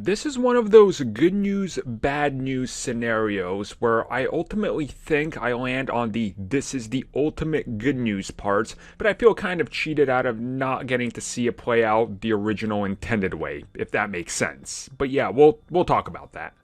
This is one of those good news, bad news scenarios where I ultimately think I land on the this is the ultimate good news parts, but I feel kind of cheated out of not getting to see it play out the original intended way, if that makes sense. But yeah, we'll talk about that.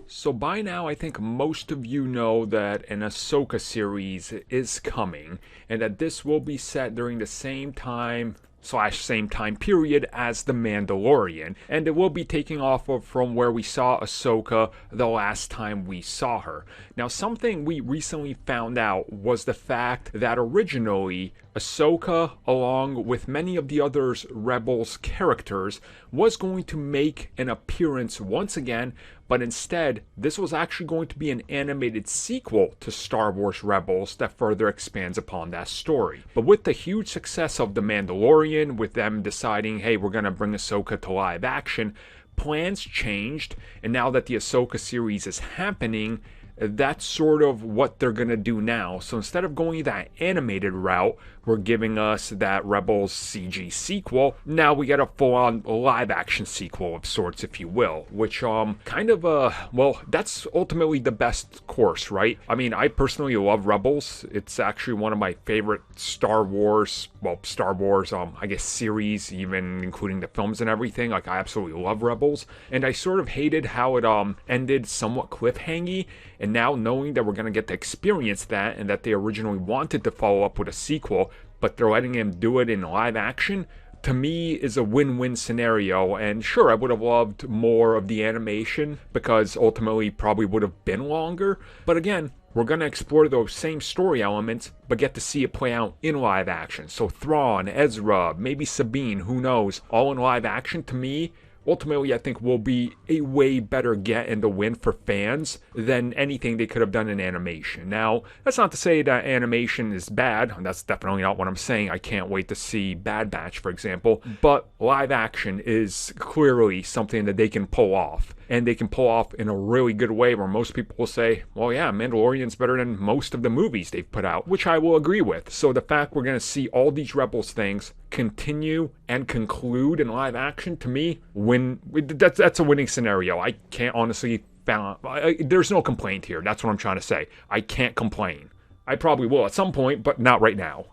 So by now, I think most of you know that an Ahsoka series is coming, and that this will be set during the same time/same time period as The Mandalorian, and it will be taking off of from where we saw Ahsoka the last time we saw her. Now, something we recently found out was the fact that originally Ahsoka, along with many of the other Rebels characters, was going to make an appearance once again, but instead, this was actually going to be an animated sequel to Star Wars Rebels that further expands upon that story. But with the huge success of The Mandalorian, with them deciding, hey, we're going to bring Ahsoka to live action, plans changed, and now that the Ahsoka series is happening, that's sort of what they're going to do now. So instead of going that animated route, we're giving us that Rebels CG sequel. Now we get a full-on live-action sequel of sorts, if you will, which well, that's ultimately the best course, right? I mean, I personally love Rebels. It's actually one of my favorite Star Wars, I guess, series, even including the films and everything. Like, I absolutely love Rebels, and I sort of hated how it ended somewhat cliffhangy. And now knowing that we're going to get to experience that, and that they originally wanted to follow up with a sequel, but they're letting him do it in live action, to me is a win-win scenario. And sure, I would have loved more of the animation, because ultimately probably would have been longer. But again, we're going to explore those same story elements, but get to see it play out in live action. So Thrawn, Ezra, maybe Sabine, who knows, all in live action, to me, ultimately, I think will be a way better get and the win for fans than anything they could have done in animation. Now, that's not to say that animation is bad. That's definitely not what I'm saying. I can't wait to see Bad Batch, for example. But live action is clearly something that they can pull off. And they can pull off in a really good way, where most people will say, well, yeah, Mandalorian's better than most of the movies they've put out, which I will agree with. So the fact we're going to see all these Rebels things continue and conclude in live action, to me, that's a winning scenario. I can't honestly there's no complaint here. That's what I'm trying to say. I can't complain. I probably will at some point, but not right now.